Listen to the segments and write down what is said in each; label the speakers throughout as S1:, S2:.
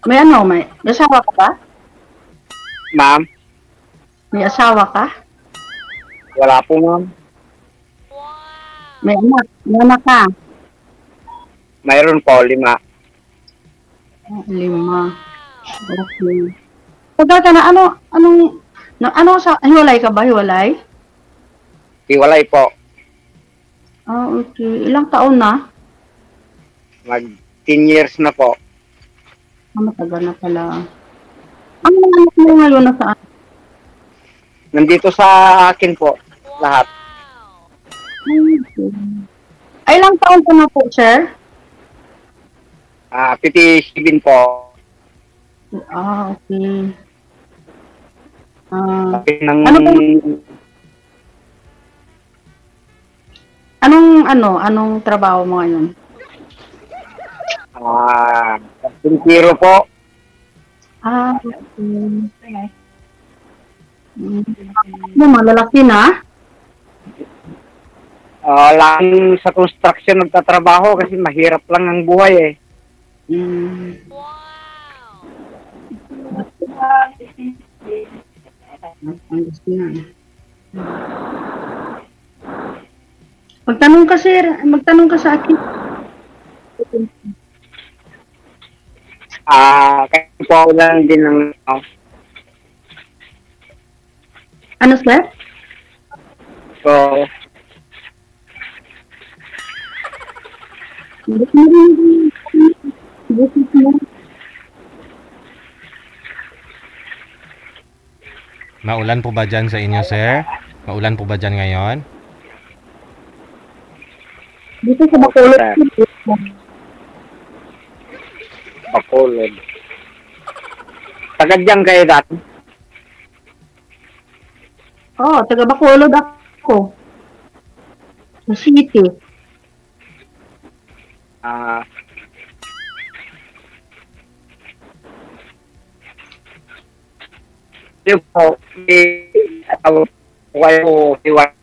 S1: May ano, may asawa ka ba?
S2: Ma'am,
S1: May asawa ka?
S2: wala po ma'am.
S1: May anak ka?
S2: Mayroon po, 5.
S1: Oh, 5. Okay. Pagka na ano sa, hiwalay ka ba? Hiwalay?
S2: Hiwalay po.
S1: Ah, okay. Ilang taon na?
S2: Mag 10 years na po.
S1: Ah, matagal na pala. Ang mga anak mo ngayon nasaan?
S2: Nandito sa akin po, lahat.
S1: Ay, ilang taon ka na po, sir?
S2: 57 po.
S1: Ah, okay. Ah,
S2: Sabi ng,
S1: ano po? Anong trabaho mo ngayon?
S2: Pintiro po.
S1: Ah, okay. Ano, malalaki na?
S2: Lang sa construction nagtatrabaho kasi mahirap lang ang buhay eh.
S1: Magtanong ka sa akin.
S2: Kaya po lang din ng
S1: Ano, sir?
S2: so,
S3: Maulan po ba dyan sa inyo, sir? Maulan po ba dyan ngayon?
S1: Dito sa Bacolod.
S2: Bacolod. Tagad dyan kayo dati?
S1: Oo, taga Bacolod ako. Sa city.
S2: Yung po, kayo hiwalay.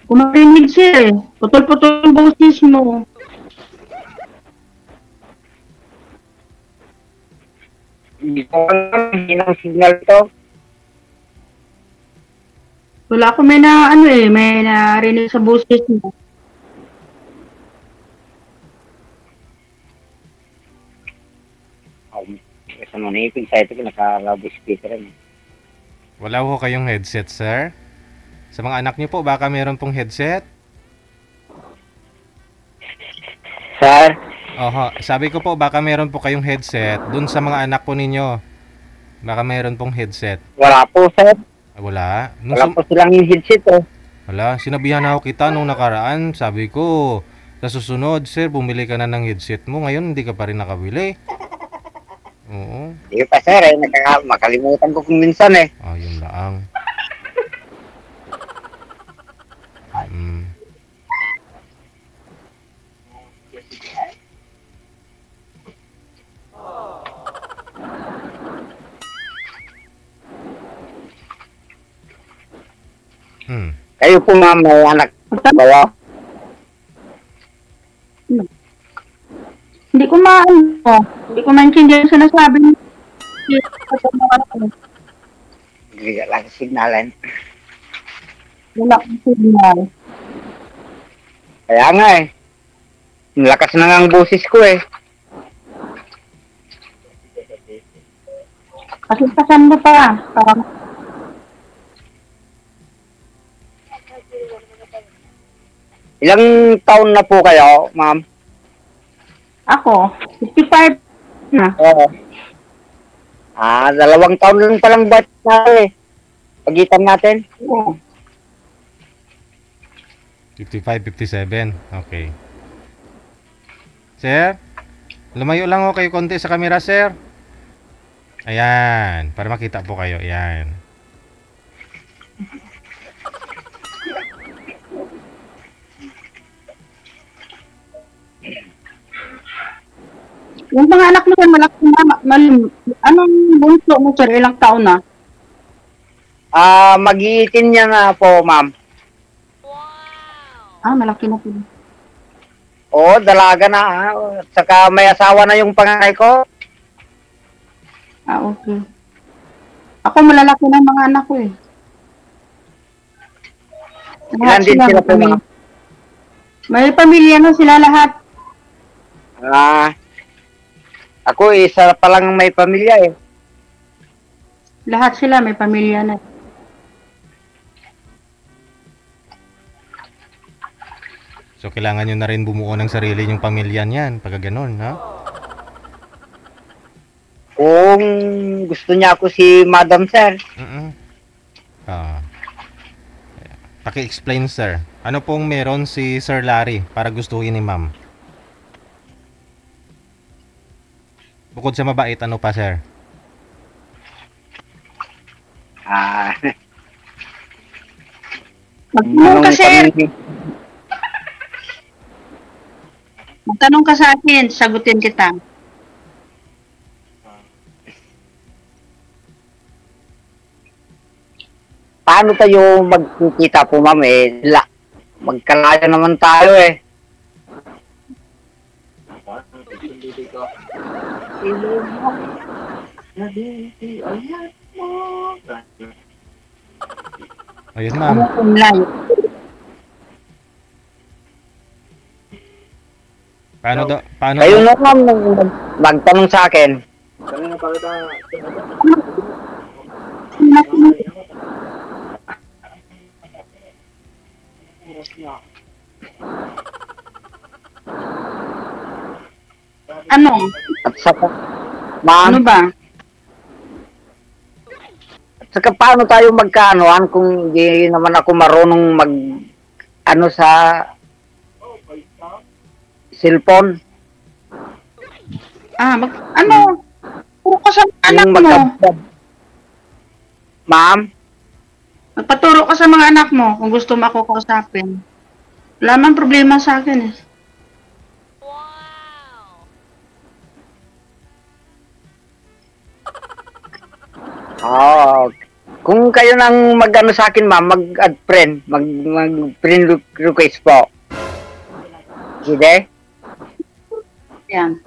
S1: Kung marinig siya eh. Putol-putol yung boses mo.
S2: Hindi ko alam, hindi ng signal to.
S1: Wala ako may narinig sa boses mo.
S2: Kasi manipig sa ito, naka-loud speaker rin.
S3: Wala po kayong headset, sir? Sa mga anak niyo po, baka meron pong headset?
S2: Sir?
S3: Oho, sabi ko po, baka meron po kayong headset dun sa mga anak po ninyo. Baka meron pong headset.
S2: Wala po, sir.
S3: Wala?
S2: Wala po silang yung headset, oh.
S3: Wala, sinabihan ako kita nung nakaraan. Sabi ko, sa susunod, sir, bumili ka na ng headset mo. Ngayon, hindi ka pa rin nakabili. Oo.
S2: Hindi pa, sir, eh. Makalimutan ko kung minsan, eh.
S3: Yun lang.
S2: Kayo po, ma'am, may anak ba?
S1: Hindi ko maintindihan yung sinasabi niyo.
S2: Hindi ka lang signalan.
S1: Wala akong signal.
S2: Kaya nga, eh. Lakas na nga ang boses ko, eh.
S1: Kasi pasan mo pa. Parang
S2: Ilang taon na po kayo, ma'am?
S1: ako, 55 na.
S2: Oo. 2 taon lang palang bat na, eh. Pagitan natin.
S1: Oo.
S3: 55, 57. Okay. Sir, lumayo lang ako kayo konti sa camera, sir. Ayan, para makita po kayo. Ayan.
S1: Yung mga anak mo yan, malaki na. Anong bunso mo, sir? Ilang taon na?
S2: Mag-iitin niya na po, ma'am.
S1: Malaki na po.
S2: Oo, dalaga na. At saka may asawa na yung panganay ko.
S1: Ah, okay. Ako malalaki ng mga anak ko eh.
S2: Ilan din sila po mga...
S1: May pamilya na sila lahat.
S2: Ako isa pa lang may pamilya eh.
S1: Lahat sila may pamilya na.
S3: So, kailangan nyo na rin bumuo ng sarili nyong pamilya niyan, pagka ganun, ha?
S2: Kung gusto niya ako si Madam Sir.
S3: Paki-explain, sir. Ano pong meron si Sir Larry para gustuhin ni ma'am? Bukod sa mabait, ano pa, sir?
S1: Magtanong ka, sir. Magtanong ka sa akin, sagutin kita.
S2: Paano tayo magkikita po, ma'am eh? Magkalayo naman tayo eh.
S3: Ayun, ma'am.
S1: Layo.
S3: Paano
S2: Kayo na, ma'am, magtanong sa akin.
S1: Ano?
S2: At saka, ma'am,
S1: Ano ba?
S2: at saka paano tayo magkaanoan kung di naman ako marunong sa cellphone?
S1: Ano? Puro ka sa mga anak
S2: Yung
S1: mo.
S2: Ma'am,
S1: Magpaturo ka sa mga anak mo kung gusto mo ako kausapin. Wala man problema sa akin eh.
S2: kung kayo nang mag-ano sa akin, ma'am, mag-add friend, mag-friend request po. Sige?
S1: Yan.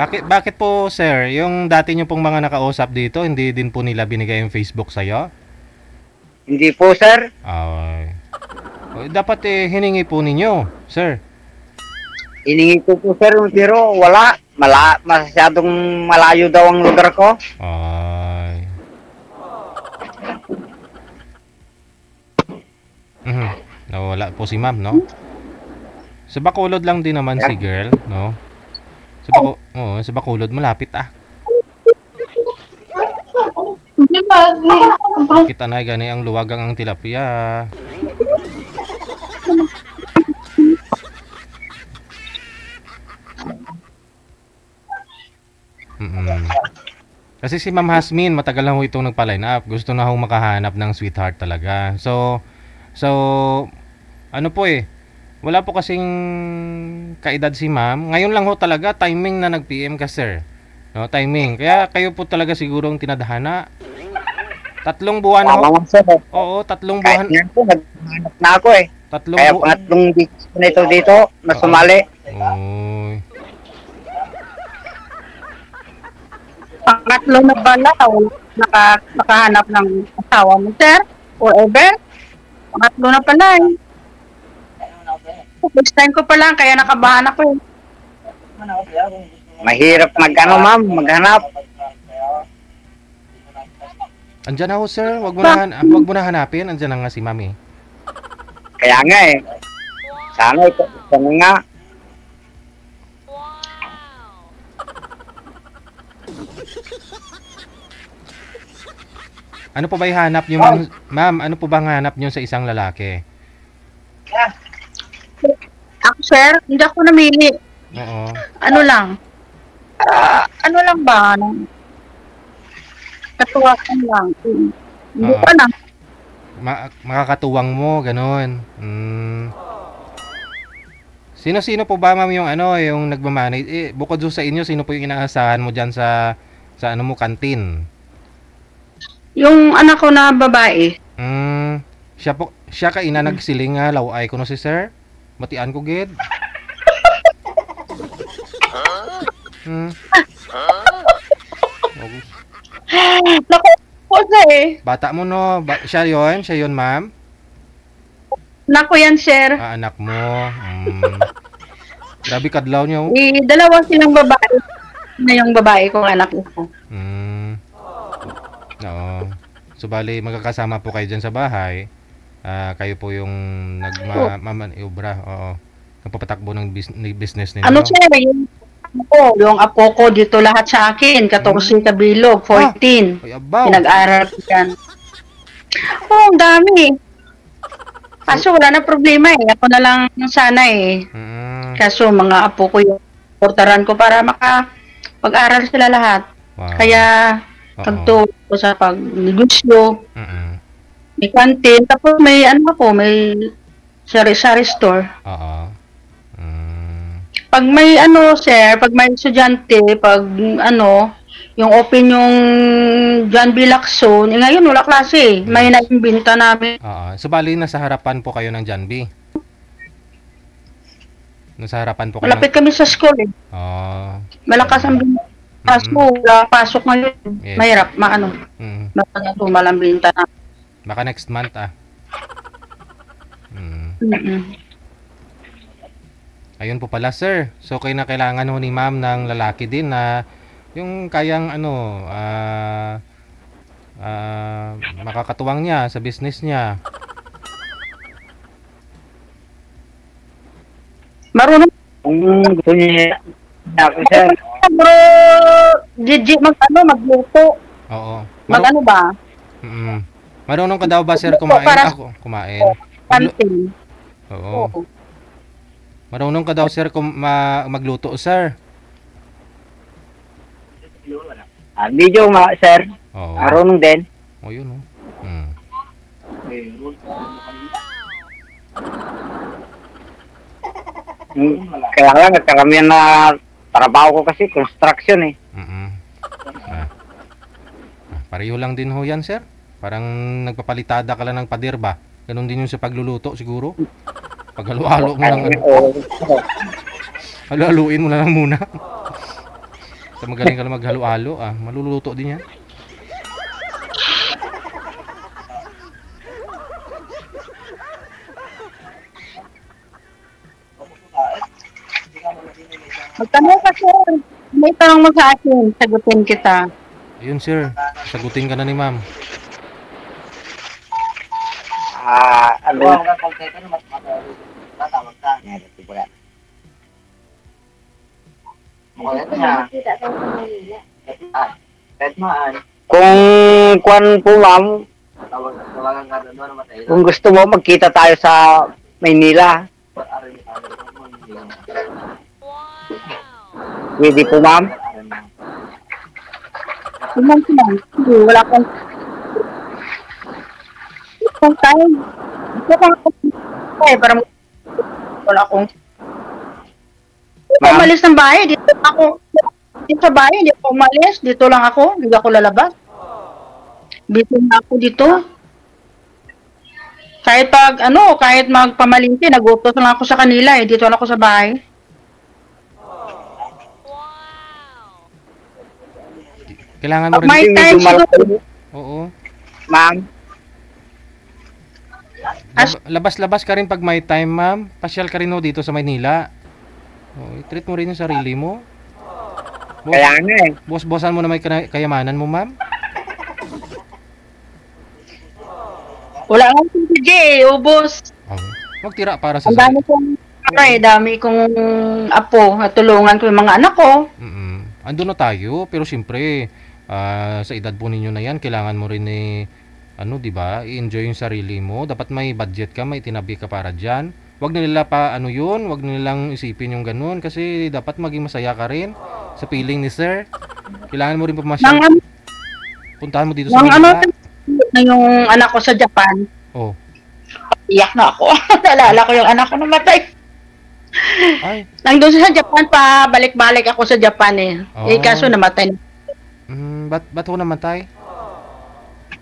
S3: Bakit po, sir, yung dati nyo pong mga nakausap dito, hindi din po nila binigay yung Facebook sa'yo?
S2: Hindi po, sir.
S3: Ay. Dapat hiningi po ninyo, sir.
S2: Hiningi ko po, sir, pero wala. Masyadong malayo daw ang lugar ko.
S3: Ay. Nawala po si ma'am, no? Sa Bacolod lang din naman si girl, no? Sa Bacolod, malapit Kita na gani ang luwagang ang tilapia. Kasi si Ma'am Hasmin, matagal na ho itong nagpa-line up. Gusto na ho makahanap ng sweetheart talaga. So, ano po wala po kasing kaedad si ma'am. Ngayon lang ho talaga, timing na nag-PM ka, sir. No, timing. Kaya kayo po talaga sigurong tinadhana. 3 buwan na ho. Oo, 3 buwan.
S2: Kahit po, naghanap na ako eh.
S3: 3
S2: Kaya pangatlong weeks na ito dito, na sumali.
S3: Oy.
S1: Pangatlo na bala, nakahanap ng asawa mo, sir? Forever? Pangatlo na pala eh. First time ko pa lang, kaya nakabahan ako eh.
S2: Mahirap ma'am, maghanap.
S3: Andiyan na ho, sir. Wag mo na hanapin. Andiyan na nga si mami.
S2: Kaya nga eh. Sana nga.
S3: Ano po ba ihanap niyo, ma'am? Ma'am, ano po ba ang hanap niyo sa isang lalaki?
S1: Ako, sir, hindi ako namili.
S3: Oo.
S1: Ano lang? Ano lang ba? Katuwakan lang. Hindi pa na.
S3: Makakatuwang mo, ganun. Sino-sino po ba, ma'am, yung yung nagmamanage? Bukod doon sa inyo, sino po yung inaasahan mo dyan sa kantin?
S1: Yung anak ko na babae,
S3: Siya ka ina nagsiling nga laway ko no si sir. Matian ko gid. Oh,
S1: Naku, po sir.
S3: bata mo no, siya yon ma'am.
S1: Naku yan, sir.
S3: Anak mo. Grabe kadlaw niya. Oh.
S1: Dalawa silang babae. Na yung babae kong anak ko.
S3: Oo. So bali magkakasama po kayo diyan sa bahay. Kayo po yung nagmamanobra, oo. Nagpapatakbo ng business ninyo.
S1: Ano sir, yung apo ko dito lahat sa akin, 14 kabilog, 14.
S3: Ay, abaw.
S1: Pinag-aral ko yan. Oo, ang dami. Kaso wala na problema eh. Ako na lang sana eh. Kaso mga apo ko yung portaran ko para makapag-aral sila lahat.
S3: Wow.
S1: Kaya pagtulog ko sa pagnegosyo, may kantin, tapos may may sari-sari store.
S3: Oo.
S1: Pag may sir, pag may estudyante, pag yung open yung John B. Lacson, ngayon wala klase, may naimbinta namin.
S3: Oo. So bali nasa harapan po kayo ng John B. Nasa harapan po kayo.
S1: Malapit kami sa school eh.
S3: Oo.
S1: Malakas ang binta. Kaso wala pasok ngayon.
S3: Yes.
S1: Mahirap, malang binta na.
S3: Baka next month Ayun po pala sir. So kayo na kailangan ho ni ma'am ng lalaki din na yung kayang makakatuwang niya sa business niya.
S2: Marunong. Kung gusto niya, sir.
S1: Bro, Gigi, magluto.
S3: Oo.
S1: Ba?
S3: Marunong ka daw ba sir kumain? Ako, kumain.
S1: Kantin.
S3: Oo. Marunong ka daw sir magluto sir.
S2: Medyo sir.
S3: Oo.
S2: Marunong din.
S3: O yun oh.
S2: Kaya lang, nagkaramihan na trabaho ko kasi, construction eh.
S3: Pareho lang din ho yan, sir. Parang nagpapalitada ka lang ng pader ba? Ganun din yung sa pagluluto siguro. Paghalo-halo mo lang. Halo-haluin mo na lang muna. Sa magaling ka lang maghalo-halo, maluluto din yan.
S1: Magtanong ka, sir. May tanong mo sa akin, sagutin kita.
S3: Ayun, sir. Sagutin ka na ni ma'am.
S2: Kung kuan po ma'am, kung gusto mo magkita tayo sa Maynila. Pwede po ma'am.
S1: Wala kang time. Para wala akong umalis ng bahay. Dito sa bahay, hindi ako umalis. Dito lang ako. Hindi ako lalabas. Dito na ako dito. Kahit kahit magpamalingki, nagutos lang ako sa kanila eh. Dito lang ako sa bahay.
S3: Kailangan mo rin.
S1: May time siguro.
S3: Oo.
S2: Ma'am.
S3: Labas-labas ka rin pag may time, ma'am. Pasyal ka rin ho dito sa Maynila. I-treat mo rin yung sarili mo.
S2: Kaya nga eh.
S3: Boss-bossan mo na may kayamanan mo, ma'am.
S1: Wala nga sige, ubos.
S3: Magtira para sa
S1: dami kong apo. Natulungan ko yung mga anak ko.
S3: Ando na tayo, pero siyempre, sa edad po ninyo na yan, kailangan mo rin di ba, i-enjoy yung sarili mo. Dapat may budget ka, may tinabi ka para dyan. Wag na nila wag na nilang isipin yung ganun, kasi dapat maging masaya ka rin sa feeling ni sir. Kailangan mo rin pamasyal. Puntahan mo dito sa Manila.
S1: Na yung anak ko sa Japan.
S3: Oh.
S1: Iyak na ako. Naalala ko yung anak ko namatay.
S3: Ay.
S1: Nandun sa Japan pa, balik-balik ako sa Japan eh.
S3: Oh.
S1: Kaso namatay.
S3: Ba't ho namatay?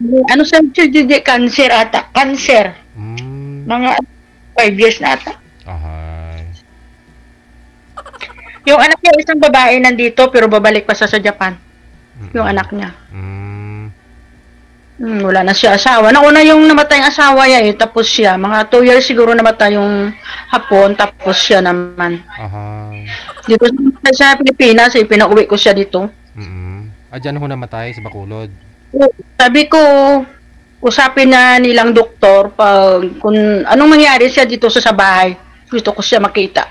S1: Ano sa hindi cancer ata? Cancer. Mga 5 years na ata.
S3: Ahay.
S1: Yung anak niya, isang babae nandito, pero babalik pa sa Japan. Yung anak niya. Wala na siya asawa. Nauna yung namatay ang asawa niya eh, tapos siya. Mga 2 years siguro namatay yung hapon, tapos siya naman. Dito sa Pilipinas, pinauwi ko siya dito.
S3: Dyan ho namatay sa Bacolod.
S1: Sabi ko, usapin na nilang doktor pag kung anong mangyari siya dito sa bahay. Gusto ko siya makita.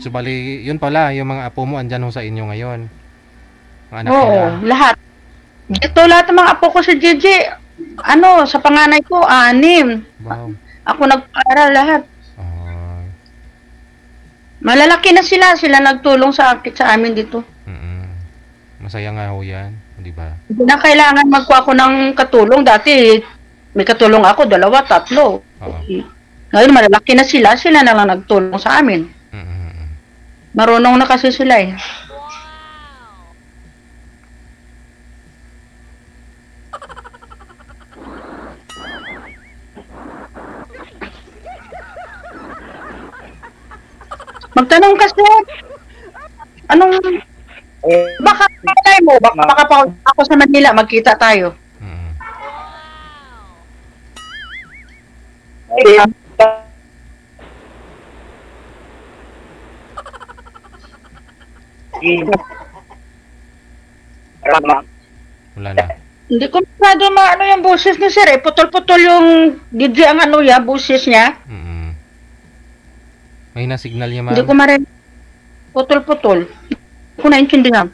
S3: So bali, yun pala, yung mga apo mo andyan ho sa inyo ngayon. Mga anak
S1: Oo,
S3: nila.
S1: lahat. Dito lahat ng mga apo ko sa JJ, sa panganay ko, 6.
S3: Wow.
S1: Ako nagpaaral lahat. Malalaki na sila nagtulong sa amin dito.
S3: Masaya nga ho yan, di ba?
S1: Hindi na kailangan magkuha ako ng katulong. Dati, may katulong ako, 2, 3. Ngayon, malalaki na sila na lang nagtulong sa amin. Marunong na kasi sila eh. Magtanong kasi, baka malay mo, baka pa ako sa Manila, magkita tayo.
S3: Wala na.
S1: Hindi ko masyado maano yung boses ni sir eh. Putol-putol yung DJ ang boses niya.
S3: May na-signal niya, ma'am.
S1: Hindi ko marinig. Putol-putol. Hindi ko naintindihan.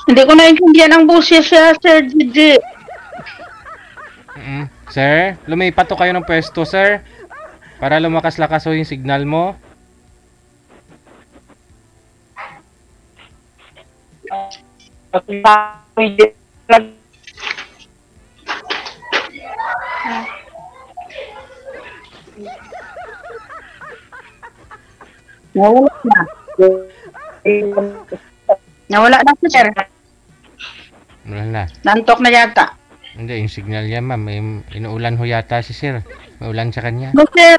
S1: Hindi ko naintindihan ang boses siya, Sir DJ.
S3: Sir, lumipat to kayo ng pwesto, sir. Para lumakas-lakas ho yung signal mo.
S1: Nawala na. Nawala na si sir.
S3: Wala na.
S1: Nantok na yata.
S3: Hindi, yung signal niya, ma'am. May inuulan ho yata si sir. May ulan sa kanya.
S1: No, sir,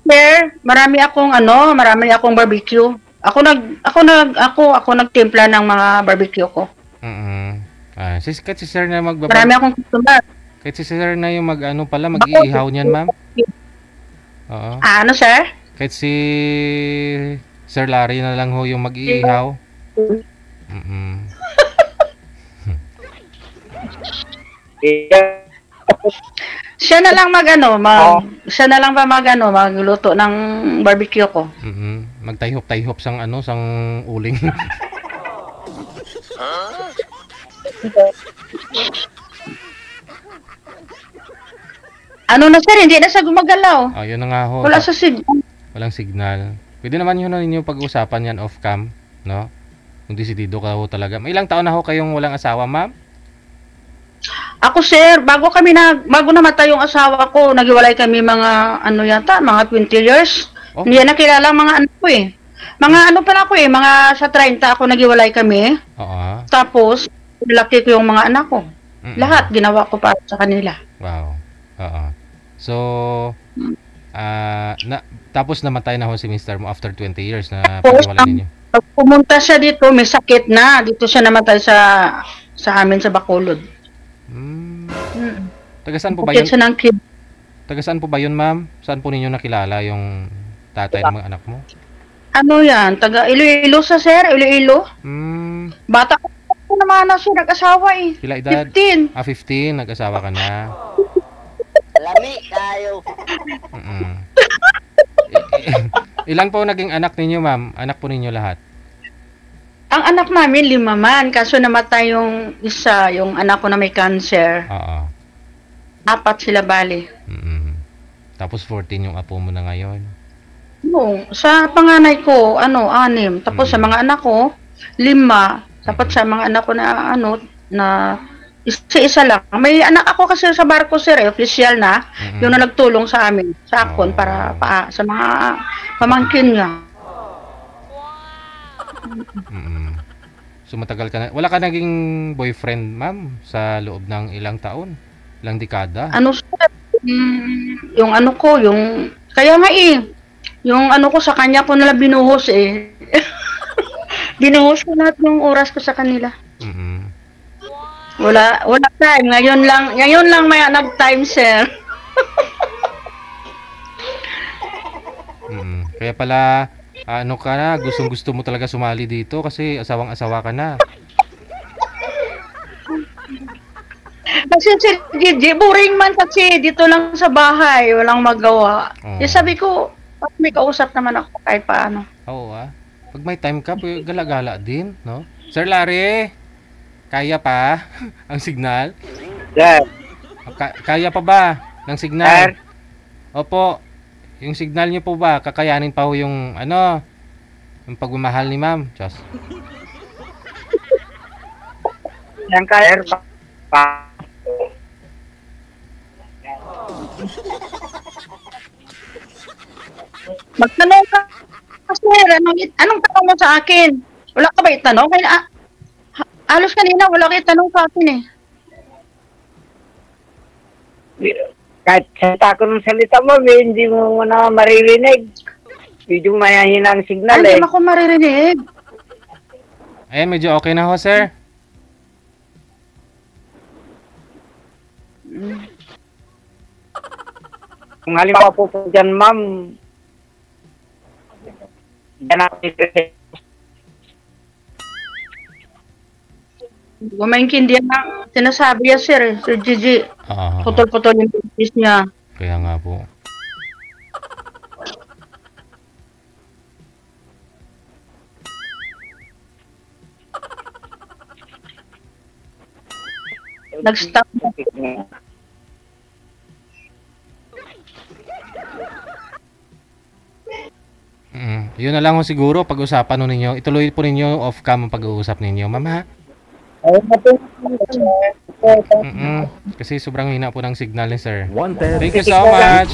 S1: sir, marami akong barbecue. Ako nagtimpla ng mga barbecue ko.
S3: Kahit si sir na
S1: Marami akong customer.
S3: Kahit si sir na yung mag-iihaw niyan, ma'am. Oo.
S1: Ano, sir?
S3: Kahit si Sir Larry na lang ho yung mag-iihaw.
S1: Siya na lang siya na lang magluto ng barbecue ko.
S3: Magtayhop-tayhop sang uling.
S1: Ano na sir, hindi na siya gumagalaw.
S3: Yun na nga ho.
S1: Wala sa signal.
S3: Walang signal. Pwede naman yun na ninyo pag-usapan yan off-cam, no? Kung decidido ka ho talaga. May ilang taon na ho kayong walang asawa, ma'am?
S1: Ako sir, bago namatay yung asawa ko, naghiwalay kami mga mga 20 years.
S3: Oh.
S1: Hindi na kilala ang mga anak ko eh. Mga sa 30 ako naghiwalay kami.
S3: Oo.
S1: Tapos, laki ko yung mga anak ko. Lahat ginawa ko para sa kanila.
S3: Wow. Oo. So, tapos namatay na ho si Mr. mo after 20 years na paghiwalay ninyo.
S1: Pag pumunta siya dito, may sakit na. Dito siya namatay sa amin sa Bacolod.
S3: Taga-saan po ba yun?
S1: Siya ng kid.
S3: Taga-saan po ba yun, ma'am? Saan po ninyo nakilala yung tatay ng mga anak mo?
S1: Ano yan? Taga Iloilo sa sir? Iloilo? Bata ko naman na siya nag-asawa eh.
S3: Pila edad?
S1: 15.
S3: 15. Nag-asawa ka na.
S2: Lami tayo.
S3: Ilan po naging anak ninyo, ma'am? Anak po ninyo lahat?
S1: Ang anak namin 5 man, kaso namatay yung isa, yung anak ko na may cancer.
S3: Oo.
S1: 4 sila bali.
S3: Tapos 14 yung apo mo na ngayon.
S1: No, sa panganay ko, 6. Tapos sa mga anak ko, 5. Tapos sa mga anak ko na, na Isa-isa lang. May anak ako kasi sa barko, sir, official na. Yung na nagtulong sa amin, sa akon, para sa mga pamangkin niya.
S3: So matagal ka na. Wala ka naging boyfriend, ma'am, sa loob ng ilang taon? Ilang dekada?
S1: Ano, sir? Yung ano ko, yung... Kaya nga yung ano ko sa kanya ko nila binuhos binuhos ko lahat ng oras ko sa kanila. Wala time. Ngayon lang may nag-time, sir.
S3: Kaya pala, ano ka na, gusto mo talaga sumali dito kasi asawang-asawa ka na.
S1: Kasi si Gigi, boring man kasi dito lang sa bahay, walang magawa. Sabi ko, may kausap naman ako kahit paano.
S3: Oo Pag may time ka, gala-gala din, no? Sir Larry, kaya pa ang signal?
S2: Sir.
S3: Kaya pa ba ng signal?
S2: Sir.
S3: Opo. Yung signal niyo po ba, kakayanin pa ho yung yung pagmamahal ni ma'am? Diyos.
S2: Yan kaya pa.
S1: Magtanong ka, sir, anong tanong mo sa akin? Wala ka ba itanong? Halos kanina, wala ka itanong sa akin
S2: Kahit salita ko ng salita mo, hindi mo na maririnig. Medyo mahina ang signal
S1: Hindi ako maririnig.
S3: Ayan, medyo okay na ho, sir.
S2: Kung halimbawa po dyan, ma'am, dyan ako
S1: Hindi ko maintindihan ang sinasabi niya, sir. Sir Gigi, putol-putol yung business niya.
S3: Kaya nga po.
S1: Nag-stop.
S3: Yun na lang ho siguro pag-usapan nun ninyo. Ituloy po ninyo off-cam ang pag-uusap ninyo, ma'am, ha? Kasi sobrang hina po ng signal ni sir. Thank you so much.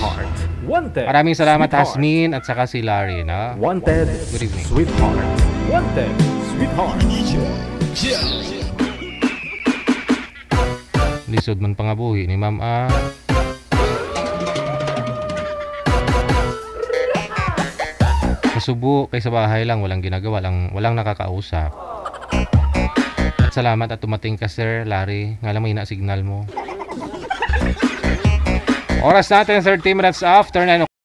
S3: Maraming salamat, Hasmin at saka si Larry, no?
S4: Wanted,
S3: Good evening.
S4: sweetheart. Wanted, sweetheart.
S3: Lisod man pangabuhi ni ma'am, Nasubo kay sa bahay lang, walang ginagawa, walang nakakausap. At salamat at tumating ka, Sir Larry. Nga lang may signal mo. Oras natin 30 minutes after 9 o'clock.